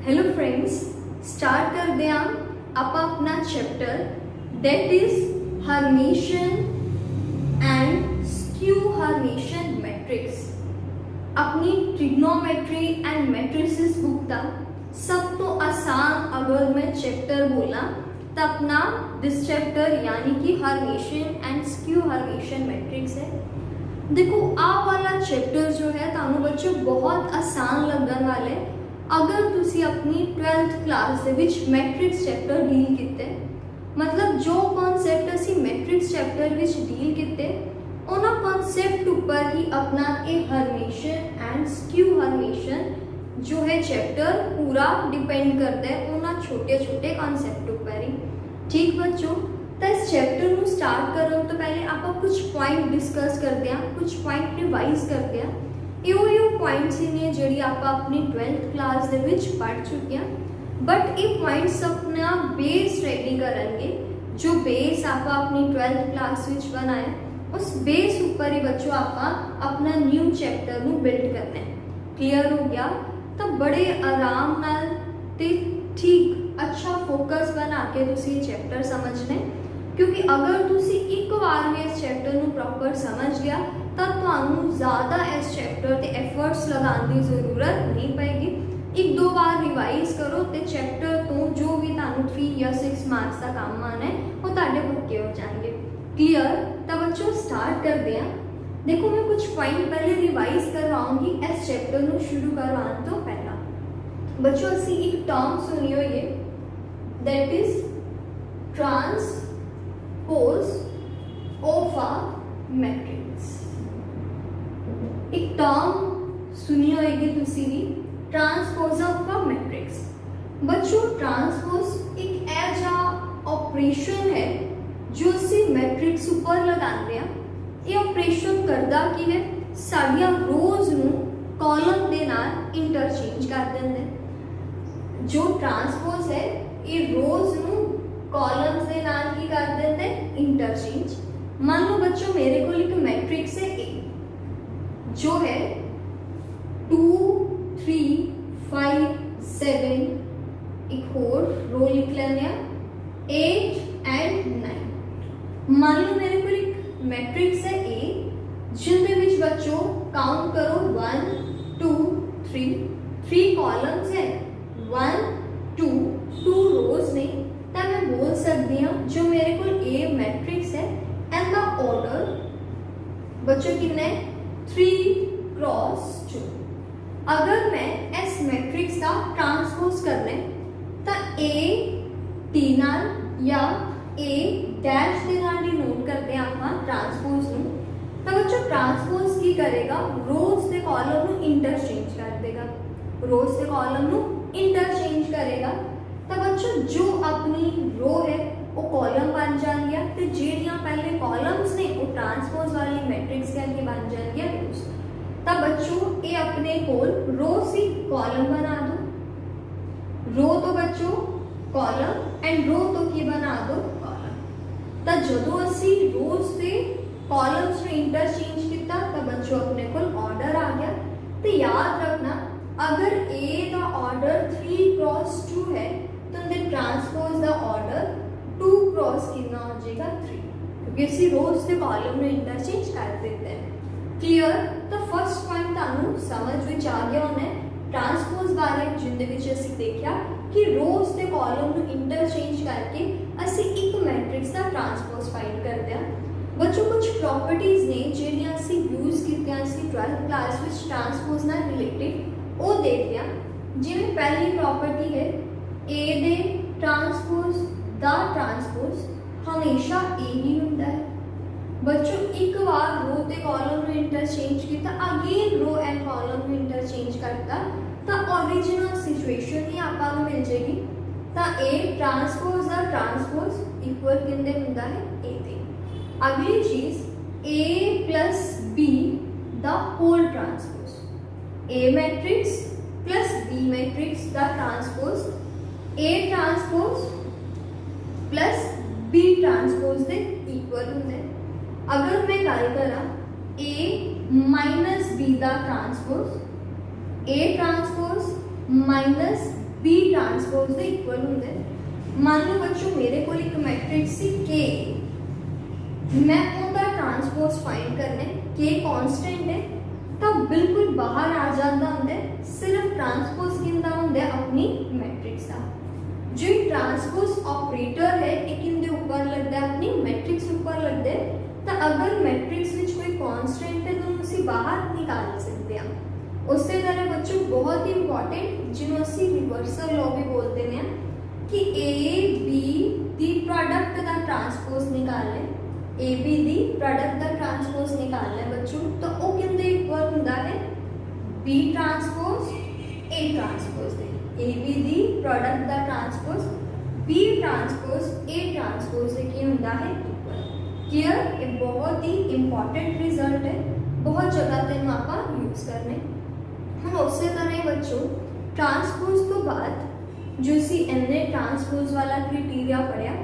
Hello friends, start करते हैं आप अपना chapter that is Hermitian and skew Hermitian matrix. अपनी ट्रिग्नोमेट्री एंड मैट्रिसेस बुक का सब तो आसान अगर मैं चैप्टर बोला तो अपना दिस चैप्टर यानी कि Hermitian and skew Hermitian matrix है। देखो आ वाला चैप्टर जो है तानू बच्चों बहुत आसान लगन वाले अगर तुसी अपनी 12th क्लास ਦੇ ਵਿੱਚ ਮੈਟ੍ਰਿਕਸ ਚੈਪਟਰ ਡੀਲ ਕੀਤੇ, मतलब जो कॉन्सेप्ट असी मैट्रिक्स चैप्टर विच डील किते उन्हां कॉन्सेप्ट ऊपर ही अपना ए हर्मिशियन एंड स्क्यू हर्मिशियन जो है चैप्टर पूरा डिपेंड करता है उन्हां छोटे छोटे कॉन्सेप्ट ऊपर ही। ठीक बच्चों, तो इस चैप्टर को स्टार्ट करो तो पहले आप कुछ पॉइंट डिस्कस करते हैं, कुछ पॉइंट रिवाइज करते हैं। यो पॉइंट्स ही ने जिहड़ी आप अपनी 12th क्लास दे विच पढ़ चुके हैं, बट ये पॉइंट्स अपना बेस रेडी करेंगे। जो बेस आप अपनी 12th क्लास विच बनाया उस बेस ऊपर ही बच्चों आप अपना न्यू चैप्टर को बिल्ड करना है। क्लियर हो गया? तो बड़े आराम नाल ते ठीक अच्छा फोकस बना के तुसी ये चैप्टर समझने, क्योंकि अगर तुसी एक बार में इस चैप्टर को प्रॉपर समझ गया तो तुहानू ज़्यादा इस चैप्टर ते एफर्ट्स लगाने की जरूरत नहीं पएगी। एक दो बार रिवाइज करो तो चैप्टर तो जो भी तुहानू 3 या 6 मार्क्स का काम आना है वो तुहाडे पक्के हो जाएंगे। क्लियर? तो बच्चों स्टार्ट करते हैं। देखो मैं कुछ पॉइंट पहले रिवाइज करवाऊंगी इस चैप्टर को शुरू करवाने तो पहला। बच्चों असी एक टर्म सुनी हुई है that is transpose of a matrix. एक टर्म सुनी होगी तुसी भी, ट्रांसपोज ऑफ अ मैट्रिक्स। बच्चों ट्रांसपोज एक ऐसा ऑपरेशन है जो असी मैट्रिक्स ऊपर लगाते हैं। ये ऑपरेशन करता कि है साडियां रोज नू कॉलम दे नाल इंटरचेंज कर देंगे। जो ट्रांसपोज है ये रोज नू कॉलम्स दे नाल की कर देंगे इंटरचेंज। मान लो बच्चों मेरे को एक मैट्रिक्स है ए जो है 2 3 5 7, एक और रो लिख लेने 8 एंड 9। मान लो मेरे को एक मैट्रिक्स है ए जिंदे विच बच्चों काउंट करो 1 2 3 कॉलम्स है 1 2 रोज ने, तो मैं बोल सकती हूँ जो मेरे को ए मैट्रिक्स है एंड द ऑर्डर बच्चों कितने 3 क्रॉस 2। अगर मैं इस मैट्रिक्स का ट्रांसपोज करने तो ए टी नाल या ए डैश के नाल डिनोट करते हैं आप ट्रांसपोज नू। तो बच्चों ट्रांसपोज की करेगा रोज के कॉलम नू इंटरचेंज कर देगा, रोज के कॉलम नू इंटरचेंज करेगा। तो बच्चों जो अपनी रो है वो कॉलम बन जाएंगे तो जेड़ियां पहले कॉलम्स ने वो ट्रांसपोज वाली मैट्रिक्स के आगे बन जाएंगे रोज। तब बच्चों ये अपने कोल रो से कॉलम बना दो, रो तो बच्चों कॉलम एंड रो तो की बना दो कॉलम। तब जो असी रोज से कॉलम्स ने इंटरचेंज किया तब बच्चों अपने कोल ऑर्डर आ गया। तो याद रखना अगर ए का ऑर्डर 3 क्रॉस 2 है तो ट्रांसपोज द ऑर्डर 2 क्रॉस कितना हो जाएगा 3, क्योंकि इसी रोज से कॉलम में इंटरचेंज कर देते हैं। क्लियर? तो फर्स्ट पॉइंट तानू समझ विच आ गया होना ट्रांसपोज बारे जिंदे विच असी देखा कि रोज से कॉलम को इंटरचेंज करके असी एक मैट्रिक्स का ट्रांसपोज फाइंड करते हैं। बच्चों कुछ प्रॉपर्टीज ने जिहड़ियां असी यूज कीतियां असी 12th क्लास विच ट्रांसपोज नाल रिलेटेड वो देखते हैं। जिवें पहली प्रॉपर्टी है A they transpose the transpose हमेशा ए ही हुंदा है। बच्चों एक बार रो ते कॉलम में इंटरचेंज किया अगेन रो एंड कॉलम में इंटरचेंज करता तो ओरिजिनल सिचुएशन ही आपको मिल जाएगी। तो A transpose the transpose equal किंदे हुंदा है ए दे। अगली चीज A plus B the whole transpose, A matrix plus B matrix the transpose A transpose plus B transpose दे इक्वल हुंदे। अगर मैं गल करा A minus B the transpose, A transpose minus B transpose ਦੇ ਇਕੁਅਲ ਹੁੰਦਾ ਹੈ। ਮੰਨ ਲਓ ਬੱਚੋ ਮੇਰੇ ਕੋਲ ਇੱਕ ਮੈਟ੍ਰਿਕਸ ਸੀ K, मैं ਉਹਦਾ ट्रांसपोज फाइंड करना है, K कांस्टेंट है ਤਾਂ ਬਿਲਕੁਲ ਬਾਹਰ ਆ ਜਾਂਦਾ ਹੁੰਦਾ ਹੈ, ਸਿਰਫ ट्रांसपोज ਕਿੰਦਾ ਹੁੰਦਾ ਹੈ ਆਪਣੀ ਮੈਟ੍ਰਿਕਸ ਦਾ। जो ट्रांसपोज ऑपरेटर है एक इनके ऊपर लगता है, अपनी मैट्रिक्स ऊपर लगता है, तो अगर मैट्रिक्स में कोई कांस्टेंट है तो उसे बाहर निकाल सकते हैं। उससे तरह बच्चों बहुत ही इंपॉर्टेंट जिन्होंने ਅਸੀਂ रिवर्सल लॉ भी बोलते हैं कि ए बी दी प्रोडक्ट का ट्रांसपोज निकालना है, ए बी दी प्रोडक्ट का ट्रांसपोज निकालना है बच्चों, तो वो किंदे इक्वल ਹੁੰਦਾ है बी ट्रांसपोज ए ट्रांसपोज दे। ए बी दी प्रोडक्ट का transpose B transpose A transpose से की ਹੁੰਦਾ है इक्वल। क्लियर? ये बहुत ही इंपॉर्टेंट रिजल्ट है, बहुत जगह तेन आप यूज करने। हम उस तरह बच्चों ट्रांसपोज तो बाद जो सी इन्ने ट्रांसपोज वाला क्राइटेरिया पढ़िया,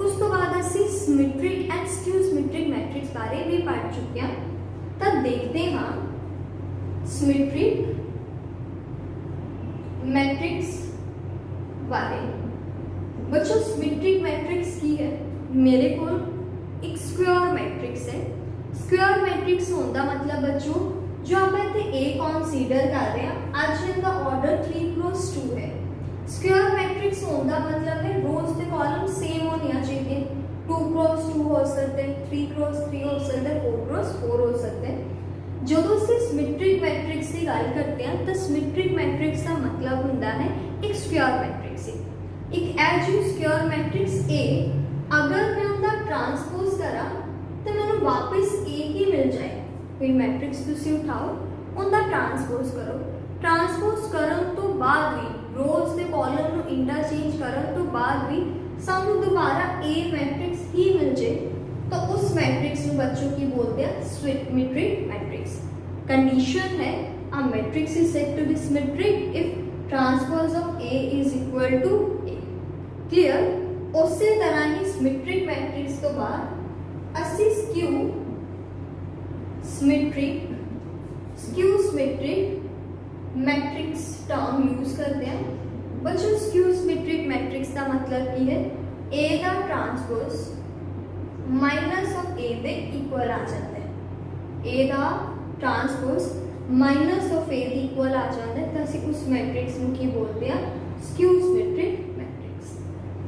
उस तो बाद असी symmetric and skew symmetric matrix बारे भी पढ़ चुके हैं। तब देखते हाँ सिमेट्रिक मैट्रिक्स बारे। बच्चों सिमेट्रिक मैट्रिक्स की है, मेरे को एक स्क्वायर मैट्रिक्स है। स्क्वायर मैट्रिक्स होता मतलब बच्चों जो आप इतने ए कंसीडर कर रहे हैं, आज इनका ऑर्डर 3x2 है। स्क्वायर मैट्रिक्स होता मतलब है रोज के कॉलम सेम होने चाहिए, 2x2 हो सकते हैं, 3x3 हो सकते हैं, 4x4 हो सकते हैं। जो से सिमेट्रिक मैट्रिक्स की गल करते हैं तो सिमेट्रिक मैट्रिक्स का मतलब होता है एक स्क्वायर मैट्रिक्स। एक as you square matrix A अगर मैं उनका ट्रांसपोज करा तो मैं वापस ए ही मिल जाए। कोई मैट्रिक्स तुसी उठाओ उनका ट्रांसपोज करो, ट्रांसपोज करन तो बाद भी रोज के कॉलम को इंटरचेंज करन तो बाद भी सानू दोबारा ए मैट्रिक्स ही मिल जाए, तो उस मैट्रिक्स को बच्चों की बोलते हैं सिमेट्रिक मैट्रिक्स। कंडीशन है a matrix is said to be symmetric if transpose of A is equal to A। Clear? उसी तरह ही सिमेट्रिक मैट्रिक्स तो बाद असी skew symmetric matrix term use करते हैं। बच्चों स्क्यू सिमेट्रिक मैट्रिक्स का मतलब की है ए का ट्रांसपोज माइनस ऑफ ए दे इक्वल आ जाता है। ए का ट्रांसपोज माइनस ऑफ ए दे इक्वल आ जाता है, तो असी उस मैट्रिक्स को की बोलते हैं स्क्यू सिमेट्रिक मैट्रिक्स।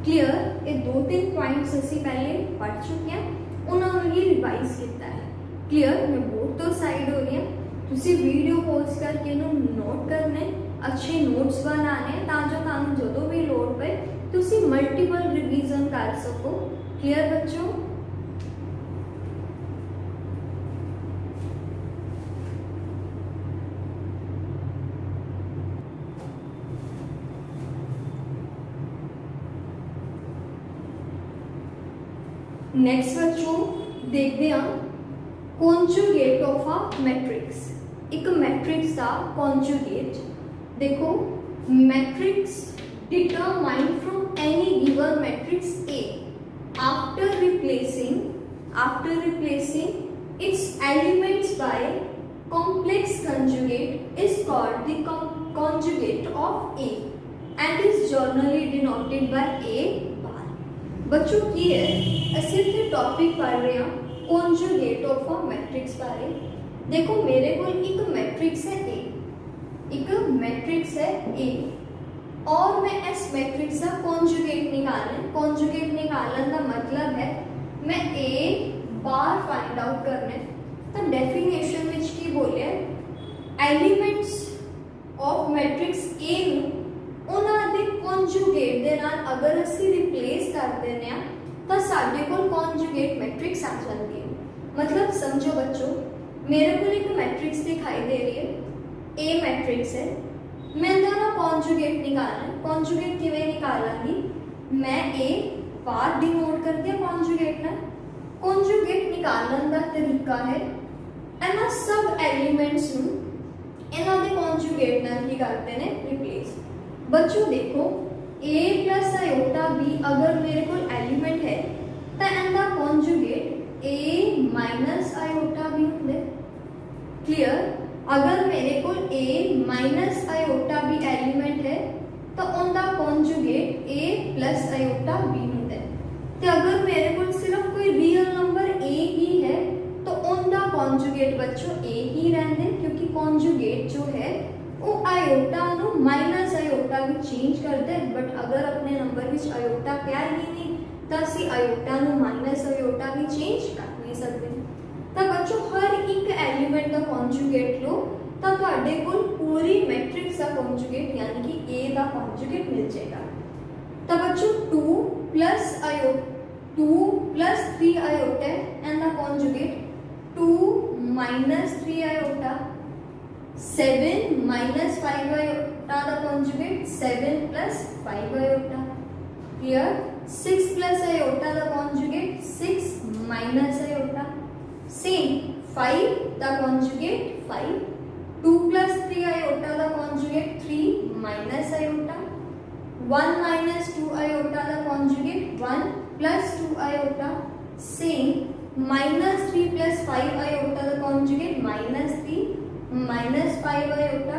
क्लियर? ये 2-3 पॉइंट्स असी पहले पढ़ चुके हैं, उन्होंने ही रिवाइज किया है। क्लियर? मैं बोर्ड तो साइड हो रही है, तुसी वीडियो पॉज करके नोट करने, अच्छे नोट्स बनाने ताकि तुहानू जो भी लोड़ पे तुसी मल्टीपल रिवीजन कर सको। क्लियर बच्चों? नेक्स्ट बच्चों देखते हैं कॉन्जुगेट ऑफ अ मैट्रिक्स। एक मैट्रिक्स का कॉन्जुगेट देखो, matrix determined from any given matrix A after replacing it's elements bye complex conjugate is called the conjugate of A and is generally denoted by A bar। बच्चों की है असि इत्थे topic पढ़ रहे हैं conjugate of a मैट्रिक्स बारे। देखो मेरे को एक मैट्रिक्स है A, एक मैट्रिक्स है A और मैं इस मैट्रिक्स का conjugate निकालना है। conjugate निकालने का मतलब है मैं A बार फाइंड आउट करना है। तो डेफिनेशन में की बोले एलिमेंट्स ऑफ मैट्रिक्स ए उन्हां दे कॉन्जुगेट दे नाल अगर असी रिप्लेस कर देने तो साडे कोल कॉन्जुगेट मैट्रिक्स आ जाती है। मतलब समझो बच्चों, मेरे को एक मैट्रिक्स दिखाई दे रही है, ए मैट्रिक्स है, मैं ना कॉन्जुगेट निकालना है। कॉन्जुगेट किवें निकालांगी, मैं ए बार डिनोट कर दिया कॉन्जुगेट ना। कॉन्जुगेट निकालने का तरीका है इन्हां सब एलिमेंट्स नूं इन्हां दे कॉन्जुगेट नाल की करते हैं रिप्लेस। बच्चों देखो a प्लस आयोटा b अगर मेरे को एलिमेंट है तो इनका conjugate a minus iota b होंगे। क्लियर? अगर मेरे को a minus iota b element है तो उनका प्लस आयोटा बी होंदा है। ते अगर मेरे को सिर्फ कोई रियल नंबर ए ही है तो उनका कॉन्जुगेट बच्चों ए ही रहंदे, क्योंकि कॉन्जुगेट जो है वो आयोटा नु माइनस आयोटा भी चेंज करते हैं। बट अगर अपने नंबर विच आयोटा पिया ही नहीं तो असी आयोटा नु माइनस आयोटा भी चेंज कर नहीं सकते। तो बच्चों हर एक एलिमेंट का कॉन्जुगेट लो तो तुहाडे कोल पूरी मैट्रिक्स का कॉन्जुगेट यानी कि ए का कॉन्जुगेट मिल जाएगा। तो बच्चों 2 plus 3 iota and the conjugate 2 minus 3 iota, 7 minus 5 iota, the conjugate 7 plus 5 iota. Here 6 plus iota, the conjugate 6 minus iota. Same 5, the conjugate 5. 2 plus 3 iota, the conjugate 3 minus iota. 1 minus 2 iota, the conjugate 1 plus 2 iota. Same minus 3 plus 5 iota, the conjugate minus 3 minus 5 iota.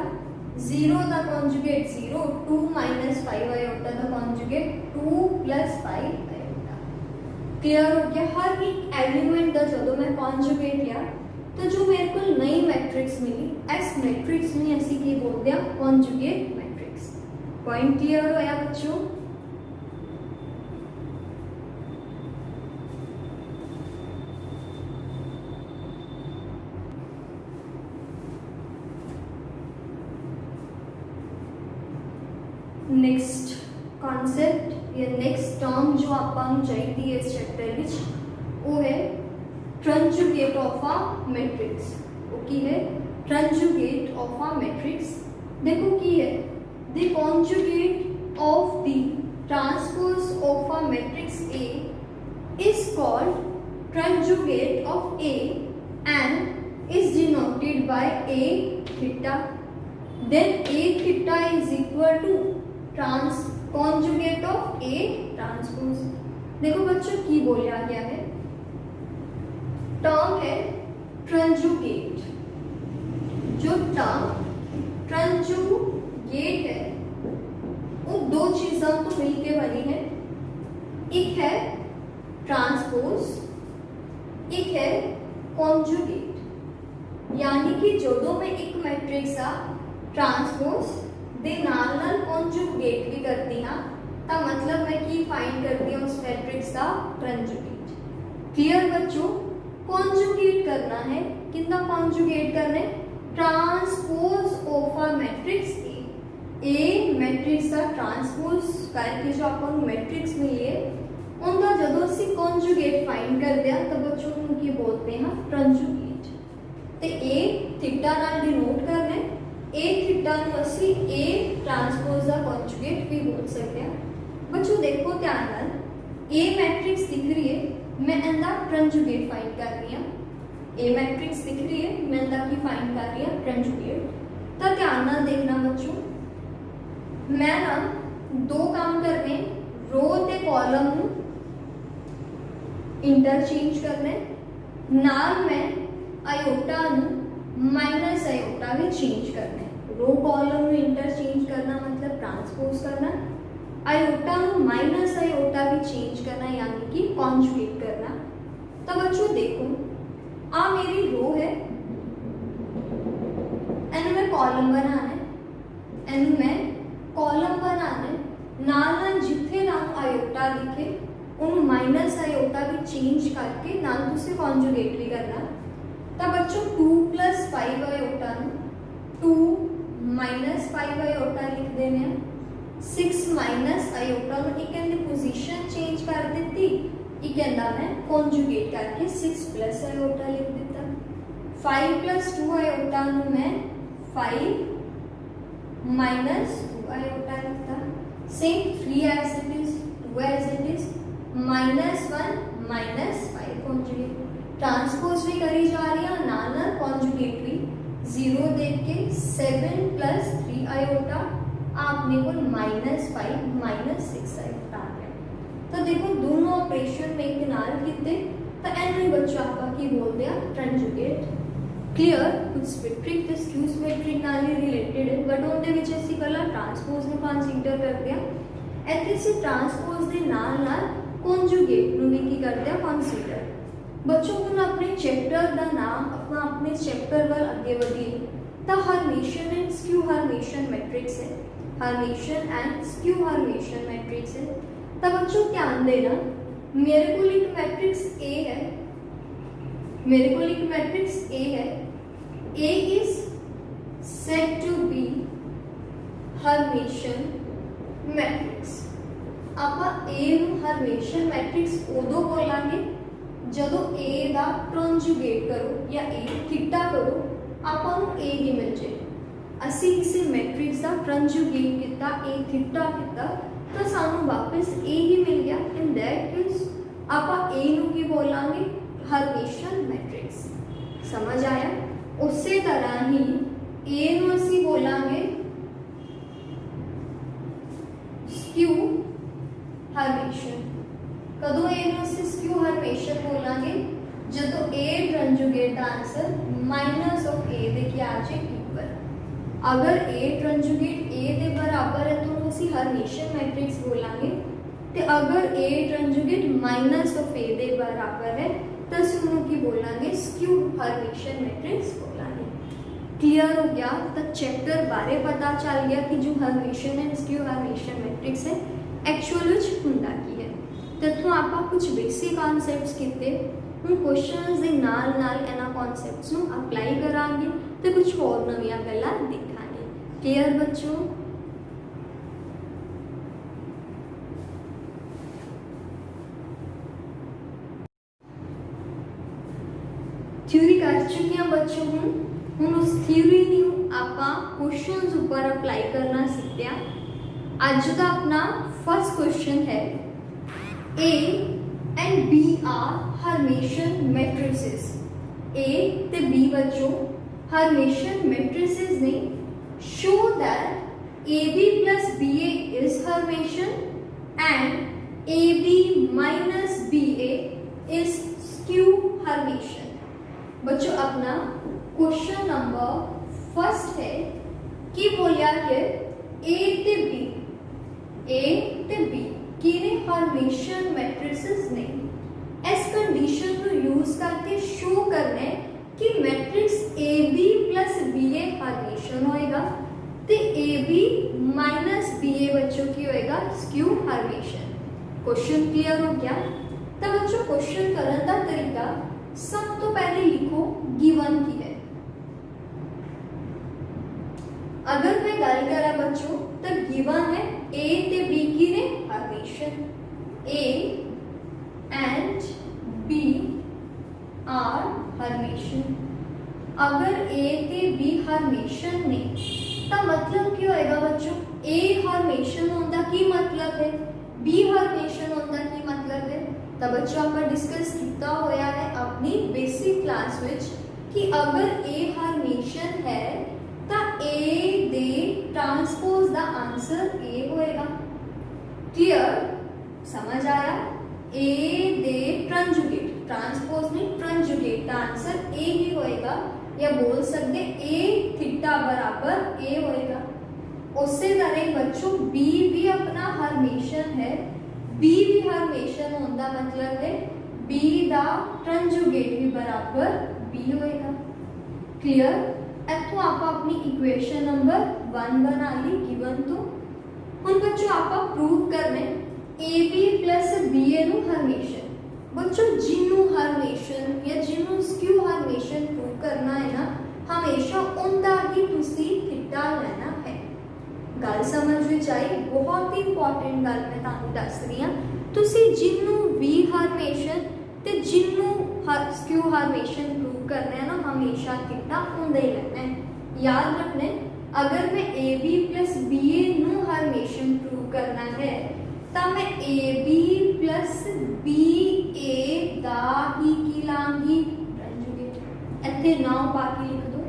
0 the conjugate 0. 2 minus 5 iota, the conjugate 2 plus 5 iota. Clear हो गया? हर एक element का जो मैं conjugate लिया तो जो मेरे को नई मैट्रिक्स मिली इस मैट्रिक्स में ऐसी की बोलते हैं कॉन्जुगेट मैट्रिक्स। पॉइंट क्लियर होया बच्चों? नेक्स्ट कॉन्सेप्ट या नेक्स्ट टर्म जो आपको चाहिए इस चैप्टर विच वो है tranjugate of a matrix. Okay है ट्रांजुगेट ऑफ अ मैट्रिक्स। देखो की है the conjugate of the transpose of a matrix A is called tranjugate of A and is denoted by A theta. Then A theta is equal to conjugate of A transpose. देखो बच्चों की बोला गया है term है ट्रांजुगेट। जो term ट्रांजुगेट है वो दो चीजों तो मिलके बनी है, एक है ट्रांसपोज एक है कॉन्जुगेट। यानी कि जो मैं एक मैट्रिक्स आ ट्रांसपोज दे नाल कॉन्जुगेट भी करती हाँ तो मतलब मैं की फाइंड करती हूँ उस मैट्रिक्स का ट्रांजुगेट। क्लियर बच्चों? कॉन्जुगेट करना है कितना कॉन्जुगेट करना है transpose of a matrix A matrix का ट्रांसपोज करके जो अपन मैट्रिक्स मिली है उनका जदों से कॉन्जुगेट फाइंड कर दिया तो बच्चों उनकी बोलते हैं ट्रांजुगेट। तो ए थीटा नाल डिनोट करना है ए थीटा नु असी ए ट्रांसपोज का कॉन्जुगेट भी बोल सकते हैं। बच्चों देखो ध्यान नाल ए मैट्रिक्स दिख रही है मैं इनका ट्रांजुगेट फाइंड कर रही हूं। ए मैट्रिक्स दिख रही है मैं इनका की फाइंड कर रही हूं ट्रांजुगेट। तो ध्यान नाल देखना बच्चों मैं ना दो काम करने रो ते कॉलम नु इंटरचेंज करने नाल मैं आयोटा नु माइनस आयोटा भी चेंज करना है। रो कॉलम में इंटरचेंज करना मतलब ट्रांसपोज करना, आयोटा में माइनस आयोटा भी चेंज करना यानी कि कॉन्जुगेट करना। तो बच्चों देखो आ मेरी रो है एंड मैं कॉलम बनाना है एंड मैं कॉलम बनाना है नाल जिथे नाल आयोटा लिखे उन माइनस आयोटा भी चेंज करके नाल दूसरे कॉन्जुगेट भी करना। तो बच्चों 2 plus 5 आयोटा 2 minus 5 आयोटा लिख देने 6 minus आयोटा एक पोजीशन चेंज कर देती एक मैं कॉन्जुगेट करके 6 plus आयोटा लिख देता। 5 plus 2 आयोटा मैं 5 minus 2 आयोटा लिखता। Same 3 as it is 2 as it is -1 -5 conjugate transpose भी करी जा रही है नाल कॉन्जुगेट भी 0 देख के 7 plus 3 आयोटा आपने को -5 -6 आयोटा आ गया। तो देखो दोनों ऑपरेशन में एक नाल कितने तो एन में बच्चा आपका की बोल दिया ट्रांजुगेट। क्लियर? कुछ सिमेट्रिक ते स्क्यू सिमेट्रिक नाल ही रिलेटेड है बट उनके विच ऐसी गल्ला ट्रांसपोज ने 5 इंटर कर दिया ਇੱਥੇ ਅਸੀਂ ਟਰਾਂਸਪੋਜ਼ ਦੇ ਨਾਲ ਨਾਲ ਕੌਨਜੂਗੇਟ ਨੂੰ ਵੀ ਕੀ ਕਰਦੇ ਆ ਕੰਸੀਡਰ। ਬੱਚੋ ਹੁਣ ਆਪਣੇ ਚੈਪਟਰ ਦਾ ਨਾਮ ਆਪਣਾ ਆਪਣੇ ਚੈਪਟਰ ਵੱਲ ਅੱਗੇ ਵਧੀਏ ਤਾਂ ਹਰਮੀਸ਼ਨ ਐਂਡ ਸਕਿਊ ਹਰਮੀਸ਼ਨ ਮੈਟ੍ਰਿਕਸ ਹੈ। Hermitian and skew Hermitian matrix है। तब बच्चों ध्यान देना, मेरे को एक मैट्रिक्स ए है, मेरे को एक मैट्रिक्स ए है, A is said to be hermitian matrix. ਆਪਾਂ ए ਨੂੰ हर्मिशन मैट्रिक्स उदों बोलांगे ਜਦੋਂ a ਦਾ ਕੰਜੂਗੇਟ ਕਰੋ ਜਾਂ a ਥੀਟਾ ਕਰੋ ਆਪਾਂ ਨੂੰ a ਹੀ ਮਿਲ ਜੇ। ਅਸੀਂ किसी मैट्रिक्स का कंजुगेट किया ए थीटा किया तो सानू वापस ए ही मिल गया। इन दैट केस आप ए नू की बोलांगे हर्मिशन मैट्रिक्स। समझ आया? उसी तरह ही ए नू असी बोलांगे स्क्यू हर्मिशन। कदों ए नू असी स्क्यू हर्मिशन बोलांगे जदों ए कंजुगेट का आंसर माइनस ऑफ ए दे के आ जाए इक्वल। अगर ए कंजुगेट ए के बराबर है तो असी हर्मिशन मैट्रिक्स बोलांगे ते अगर ए कंजुगेट माइनस ऑफ ए के बराबर है तो असी उन्होंने की बोलांगे स्क्यू हर्मिशन मैट्रिक्स बोलांगे। क्लियर हो गया? तो चैप्टर बारे पता चल गया कि जो Hermitian and skew Hermitian matrix है एक्चुअल विच हुंदा की है। तो इत्थों आपां कुछ बेसिक कॉन्सैप्ट्स कीते, हुण क्वेश्चंस दे नाल नाल इन्हां कॉन्सैप्ट्स नूं अप्लाई करांगे तो कुछ होर नवीं गल्लां देखांगे। क्लियर बच्चों? थ्योरी कर चुके हैं बच्चों। हुण उस थ्योरी नूं आपां क्वेश्चंस ऊपर अप्लाई करना सीखिया। अज का अपना फर्स्ट क्वेश्चन है A and B are hermitian matrices. A ते बी बच्चों हर्मिशन मैट्रिसेस ने। Show that AB plus BA is Hermitian and AB minus BA is skew Hermitian। बच्चों अपना क्वेश्चन नंबर फर्स्ट है कि बोलिया कि A ते B की ने हर्मिशन मैट्रिसेस ने। इस कंडीशन को यूज करके शो करना है कि matrix AB plus BA Hermitian होएगा ते AB माइनस BA बच्चों की होएगा स्क्यू हर्मिशन। क्वेश्चन क्लियर हो गया? तो बच्चों क्वेश्चन करने का तरीका सब तो पहले लिखो गिवन की है। अगर मैं गल करा बच्चों तो गिवन है A ते B की ने Hermitian. A and B are Hermitian. अगर A ते B हर्मिशन ने तो मतलब क्या होएगा बच्चों? A हर्मिशन होता की मतलब है, B हर्मिशन होता की मतलब है। तो बच्चों आप डिस्कस किया होया है अपनी बेसिक क्लास विच कि अगर A हर्मिशन है तो A दे ट्रांसपोज दा आंसर A होएगा। क्लियर? समझ आया? A दे कंजुगेट ट्रांसपोज नहीं कंजुगेट का आंसर A ही होएगा, या बोल सकते A थीटा बराबर A होएगा। उससे तरह बच्चों B भी अपना हर्मिशन है, B भी हर्मिशन होता मतलब है B दा कंजुगेट भी बराबर B होएगा। क्लियर? इत्थों आप अपनी इक्वेशन नंबर 1 बना ली गिवन। तो हुण बच्चों आप प्रूव करने AB प्लस BA नु हर्मिशन। बच्चों जिन्हों हर्मिशन या जिन्हों स्क्यू हर्मिशन प्रूव करना है ना हमेशा उनका ही तुसी थीटा लेना है। गल समझ विच आई? बहुत ही इंपॉर्टेंट गल मैं तुहानू दस रही हां। तुसी जिन्हों भी हर्मिशन ते जिन्हों स्क्यू हर्मिशन प्रूव करना है ना हमेशा थीटा उनका ही लेना है। याद रखना है अगर मैं AB प्लस BA नु हर्मिशन प्रूव करना है तो मैं AB प्लस BA दा ही की लांगी कंजुगेट। इत्थे नाउ बाकी लिख दो।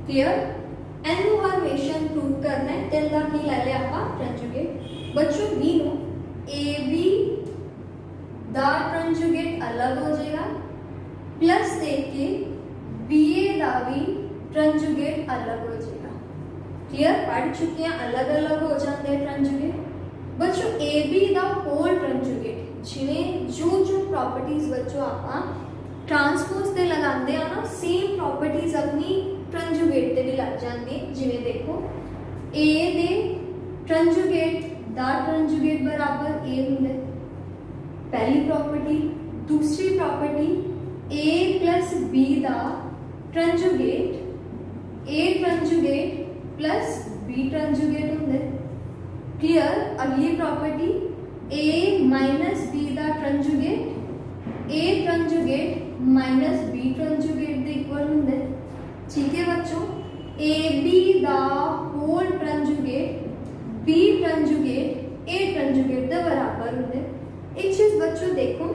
क्लियर? एनु हर्मिशन प्रूव करना है तो दा की ले ले आपा कंजुगेट। बच्चों B नो AB दा कंजुगेट अलग हो जाएगा प्लस देके BA दा भी कंजुगेट अलग हो जाएगा। क्लियर? पढ़ चुके हैं अलग अलग हो जाते हैं कंजुगेट। बच्चों ए बी दा होल कंजुगेट जिवें जो जो प्रॉपर्टीज बच्चों आपां ट्रांसपोज ते लगाते हैं ना सेम प्रॉपर्टीज अपनी कंजुगेट ते भी लग जाती है। जिवें देखो ए दे कंजुगेट दा कंजुगेट बराबर ए हुंदा है, पहली प्रॉपर्टी। दूसरी प्रॉपर्टी ए प्लस बी दा कंजुगेट ए कंजुगेट प्लस बी कंजुगेट हुंदा है। क्लियर। अगली प्रॉपर्टी ए माइनस बी दा कंजुगेट ए कंजुगेट माइनस बी कंजुगेट दे इक्वल हुंदा है। ठीक है बच्चों, ए बी दा होल कंजुगेट बी कंजुगेट ए कंजुगेट दे बराबर हुंदा है। एक चीज बच्चों देखो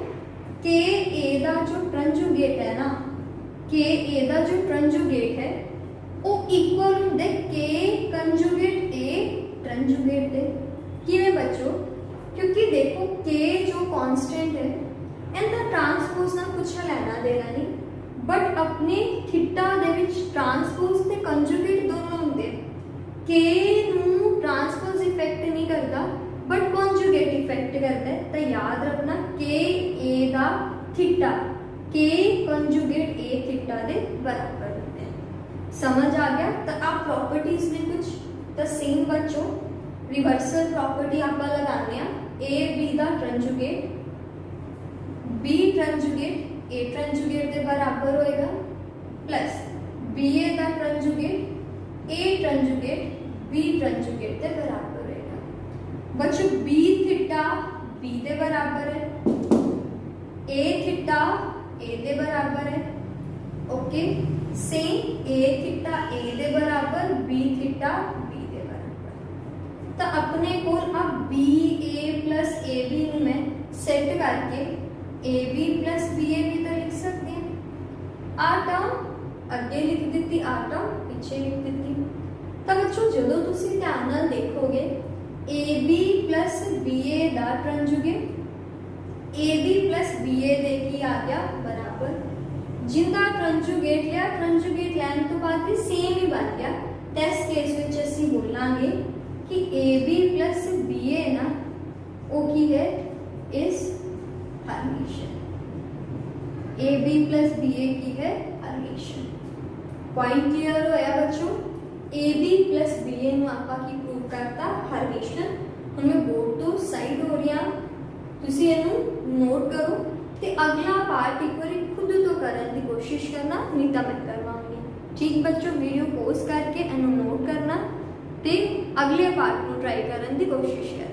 के ए दा जो कंजुगेट है ना, के ए दा जो कंजुगेट है वो इक्वल हुंदा है के कंजुगेट ए कंजुगेट दे। किवें बच्चों, क्योंकि देखो के जो कांस्टेंट है इनका ट्रांसपोज ना कुछ लेना देना नहीं, बट अपने थीटा दे विच ट्रांसपोज ते कंजुगेट दोनों होंगे। के नू ट्रांसपोज इफेक्ट नहीं करता बट कंजुगेट इफेक्ट करता है। तो याद रखना के ए दा थीटा के कंजुगेट ए थीटा दे बराबर होते हैं। समझ आ गया। तो आप प्रॉपर्टीज में कुछ तो सेम बच्चों रिवर्सल प्रॉपर्टी आप लगाने ए बी दा कंजुगेट बी कंजुगेट ए कंजुगेट के बराबर होएगा प्लस बी ए दा कंजुगेट ए कंजुगेट बी कंजुगेट के बराबर होएगा। बच्चों बी थीटा बी के बराबर है, ए थीटा ए के बराबर है। ओके, सेम ए थीटा ए के बराबर बी थीटा बी के बराबर। तो अपने को अब B A plus A B में सेट करके A B plus B A B तो लिख सकते हैं। आ टर्म अगे लिख दी, आ टर्म पीछे लिख दी। तो बच्चों जो तुम ध्यान नाल देखोगे A B plus B A दा conjugate A B plus B A दे की आ गया बराबर, जिंदा कंजुगेट लिया कंजुगेट लैन तो बाद भी सेम ही बन गया। टेस्ट केस विच असीं बोलांगे कि A B plus B A ना वो की है is Hermitian. A B plus B A की है हर्मिशियन। पॉइंट क्लियर होया बच्चों। A B plus B A नु आपां की प्रूव करता हर्मिशियन। हुण मैं बोर्ड तो साइड हो रही हां, तुसीं इहनूं नोट करो ते अगला पार्ट एक बार खुद तो करने की कोशिश करना, नहीं तो मैं करवाऊंगी। ठीक बच्चों, वीडियो पॉज करके इहनूं नोट करना ते अगले पार्ट को ट्राई करने की कोशिश करना।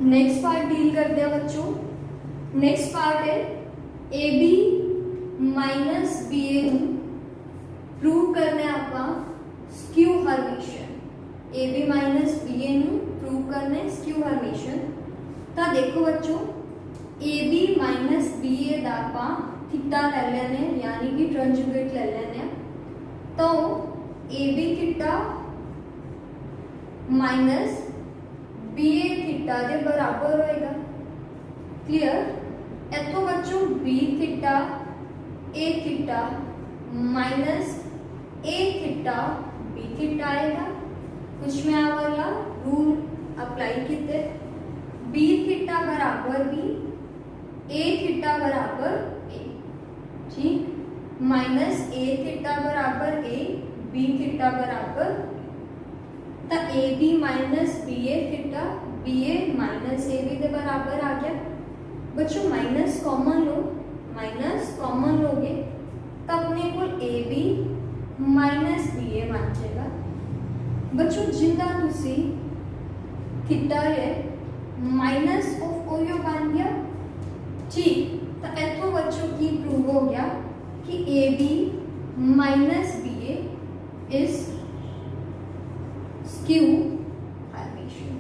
नेक्स्ट पार्ट डील करते हैं बच्चों। नेक्स्ट पार्ट है A B minus B A prove करना है आपका skew Hermitian. A B minus B A prove करना है स्क्यू हर्मिशियन। तो देखो बच्चों A B minus B A दा आपां थीटा ले लेने यानी कि कंजुगेट ले लेने। तो A B theta minus B A theta के बराबर होएगा। क्लियर। इथों बच्चों B theta A theta minus A theta B theta आएगा। कुछ में आ वाला रूल अप्लाई किते बी थीटा बराबर बी ए थीटा बराबर ए। ठीक, माइनस ए थीटा बराबर ए बी थीटा बराबर, तो A B minus B A theta B A minus A B के बराबर आ गया। बच्चों माइनस कॉमन लो, माइनस कॉमन लोगे तो अपने को A B minus B A बन जाएगा। बच्चों जिंदा तुसी थीटा है माइनस ऑफ ओयो बन गया। ठीक, तो इथों बच्चों की प्रूव हो गया कि A B minus B A is skew Hermitian.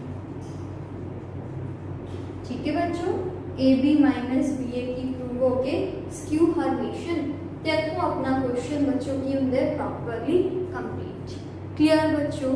ठीक है बच्चों, A B minus B A की प्रूव हो के स्क्यू हर्मिशियन। तो अपना क्वेश्चन बच्चों की होंगे प्रॉपरली कंप्लीट। क्लियर बच्चों।